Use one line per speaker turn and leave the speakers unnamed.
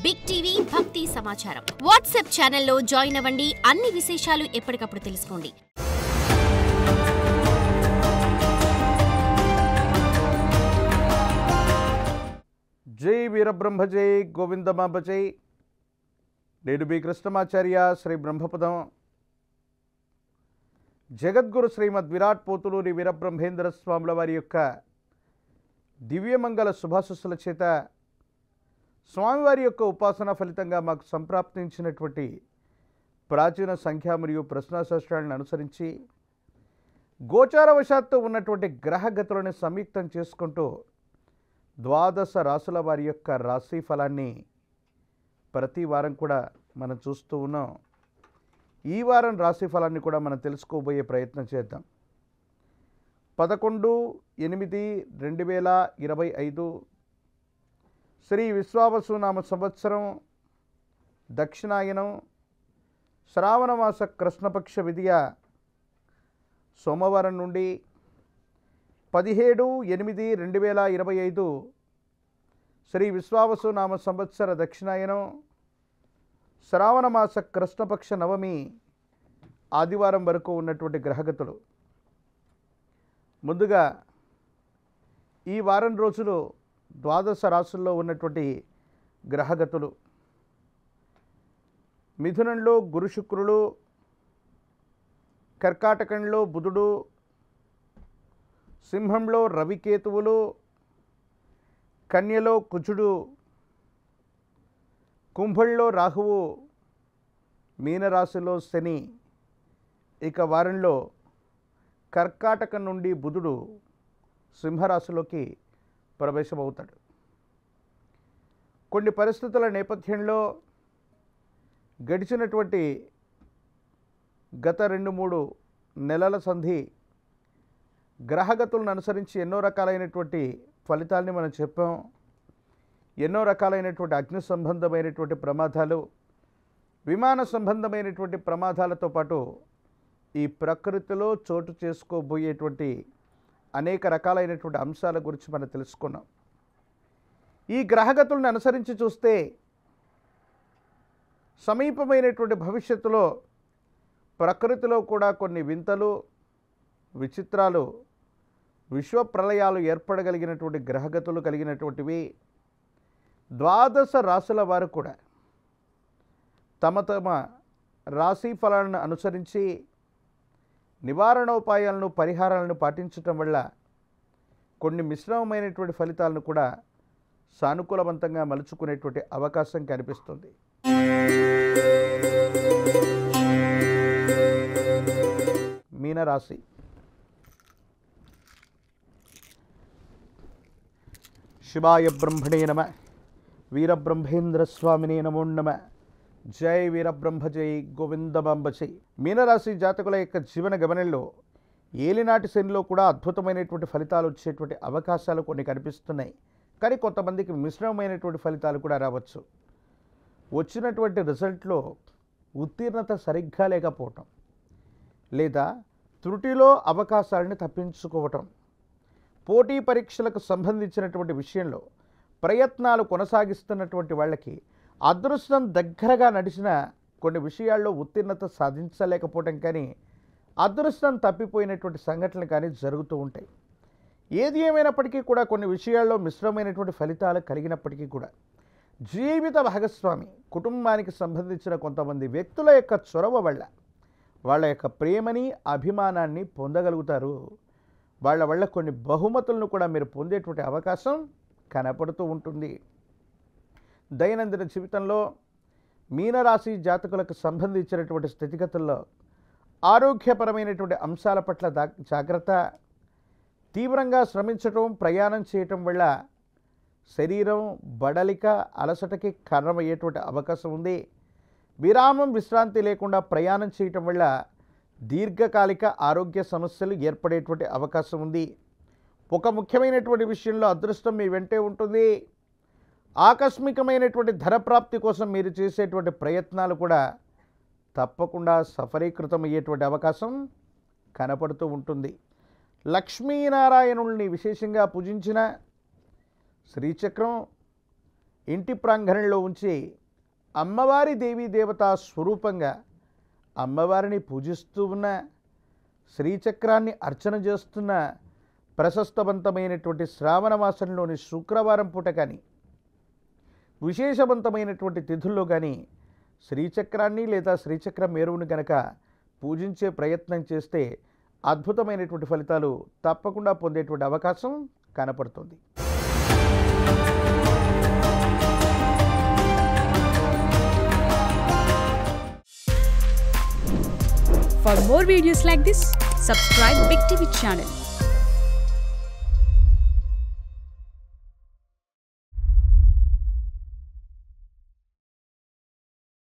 Big TV భక్తి సమాచారం WhatsApp ఛానల్లో జాయిన్ అవ్వండి. అన్ని విశేషాలు ఎప్పటికప్పుడు తెలుసుకోండి.
జై వీరబ్రహ్మ జై గోవిందమాంబ జై. నేడు బి కృష్ణమాచార్య శ్రీ బ్రహ్మపదం జగద్గురు శ్రీమద్ విరాట్ పోతులూరి వీరబ్రహ్మేంద్ర స్వాముల వారి యొక్క దివ్యమంగళ శుభాశస్సుల చేత స్వామివారి యొక్క ఉపాసన ఫలితంగా మాకు సంప్రాప్తించినటువంటి ప్రాచీన సంఖ్య మరియు ప్రశ్నాశాస్త్రాలను అనుసరించి గోచారవశాత్తు ఉన్నటువంటి గ్రహగతులను సంయుక్తం చేసుకుంటూ 12 రాసుల వారి యొక్క రాశి ఫలాన్ని ప్రతి వారం కూడా మనం చూస్తూ ఉన్నాం. ఈ వారం రాశి ఫలాన్ని కూడా మనం తెలుసుకోబోయే ప్రయత్నం చేద్దాం. 11/8/2025 శ్రీ విశ్వావసునామ సంవత్సరం దక్షిణాయనం శ్రావణమాస కృష్ణపక్ష విధియ సోమవారం నుండి 17/8/2025 శ్రీ విశ్వావసునామ సంవత్సర దక్షిణాయనం శ్రావణమాస కృష్ణపక్ష నవమి ఆదివారం వరకు ఉన్నటువంటి గ్రహగతులు. ముందుగా ఈ వారం రోజులు 12 రాశుల్లో ఉన్నటువంటి గ్రహగతులు. మిథునంలో గురు శుక్రులు, కర్కాటకంలో బుధుడు, సింహంలో రవికేతువులు, కన్యలో కుజుడు, కుంభంలో రాహువు, మీనరాశిలో శని. ఇక వారంలో కర్కాటకం నుండి బుధుడు సింహరాశిలోకి ప్రవేశమవుతాడు. కొన్ని పరిస్థితుల నేపథ్యంలో గడిచినటువంటి గత 2-3 నెలల సంధి గ్రహగతులను అనుసరించి ఎన్నో రకాలైనటువంటి ఫలితాలని మనం చెప్పాం. ఎన్నో రకాలైనటువంటి అగ్ని సంబంధమైనటువంటి ప్రమాదాలు, విమాన సంబంధమైనటువంటి ప్రమాదాలతో పాటు ఈ ప్రకృతిలో చోటు చేసుకోబోయేటువంటి అనేక రకాలైనటువంటి అంశాల గురించి మనం తెలుసుకున్నాం. ఈ గ్రహగతులను అనుసరించి చూస్తే సమీపమైనటువంటి భవిష్యత్తులో ప్రకృతిలో కూడా కొన్ని వింతలు, విచిత్రాలు, విశ్వ ప్రళయాలు ఏర్పడగలిగినటువంటి గ్రహగతులు కలిగినటువంటివి. 12 రాశుల వారు కూడా తమ తమ రాశి ఫలాలను అనుసరించి నివారణోపాయాలను, పరిహారాలను పాటించటం వల్ల కొన్ని మిశ్రమమైనటువంటి ఫలితాలను కూడా సానుకూలవంతంగా మలుచుకునేటువంటి అవకాశం కనిపిస్తుంది. మీనరాశి. శివాయ బ్రహ్మణే నమ. వీరబ్రహ్మేంద్ర స్వామినే నమో నమ. జై వీరబ్రహ్మ జై గోవిందమాంబ జై. మీనరాశి జాతకుల యొక్క జీవన గమనంలో ఏలినాటి శనిలో కూడా అద్భుతమైనటువంటి ఫలితాలు వచ్చేటువంటి అవకాశాలు కొన్ని కనిపిస్తున్నాయి. కానీ కొంతమందికి మిశ్రమమైనటువంటి ఫలితాలు కూడా రావచ్చు. వచ్చినటువంటి రిజల్ట్లో ఉత్తీర్ణత సరిగ్గా లేకపోవటం, లేదా త్రుటిలో అవకాశాలను తప్పించుకోవటం, పోటీ పరీక్షలకు సంబంధించినటువంటి విషయంలో ప్రయత్నాలు కొనసాగిస్తున్నటువంటి వాళ్ళకి అదృష్టం దగ్గరగా నడిచిన కొన్ని విషయాల్లో ఉత్తీర్ణత సాధించలేకపోవటం కానీ అదృష్టం తప్పిపోయినటువంటి సంఘటనలు కానీ జరుగుతూ ఉంటాయి. ఏది ఏమైనప్పటికీ కూడా కొన్ని విషయాల్లో మిశ్రమైనటువంటి ఫలితాలు కలిగినప్పటికీ కూడా జీవిత భాగస్వామి, కుటుంబానికి సంబంధించిన కొంతమంది వ్యక్తుల యొక్క చొరవ వల్ల వాళ్ళ యొక్క ప్రేమని, అభిమానాన్ని పొందగలుగుతారు. వాళ్ళ వల్ల కొన్ని బహుమతులను కూడా మీరు పొందేటువంటి అవకాశం కనపడుతూ ఉంటుంది. దైనందిన జీవితంలో మీనరాశి జాతకులకు సంబంధించినటువంటి స్థితిగతుల్లో ఆరోగ్యపరమైనటువంటి అంశాల పట్ల జాగ్రత్త, తీవ్రంగా శ్రమించటం, ప్రయాణం చేయటం వల్ల శరీరం బడలిక, అలసటకి కారణమయ్యేటువంటి అవకాశం ఉంది. విరామం, విశ్రాంతి లేకుండా ప్రయాణం చేయటం వల్ల దీర్ఘకాలిక ఆరోగ్య సమస్యలు ఏర్పడేటువంటి అవకాశం ఉంది. ఒక ముఖ్యమైనటువంటి విషయంలో అదృష్టం మీ వెంటే ఉంటుంది. ఆకస్మికమైనటువంటి ధనప్రాప్తి కోసం మీరు చేసేటువంటి ప్రయత్నాలు కూడా తప్పకుండా సఫలీకృతమయ్యేటువంటి అవకాశం కనపడుతూ ఉంటుంది. లక్ష్మీనారాయణుల్ని విశేషంగా పూజించిన శ్రీచక్రం, ఇంటి ప్రాంగణంలో ఉంచి అమ్మవారి దేవీ దేవతా స్వరూపంగా అమ్మవారిని పూజిస్తూ ఉన్న, శ్రీచక్రాన్ని అర్చన చేస్తున్న ప్రశస్తవంతమైనటువంటి శ్రావణ మాసంలోని శుక్రవారం పూట కానీ, విశేషవంతమైనటువంటి తిథుల్లో కానీ శ్రీచక్రాన్ని లేదా శ్రీచక్ర మేరువుని కనుక పూజించే ప్రయత్నం చేస్తే అద్భుతమైనటువంటి ఫలితాలు తప్పకుండా పొందేటువంటి అవకాశం కనపడుతుంది.
For more videos like this, subscribe Big TV channel.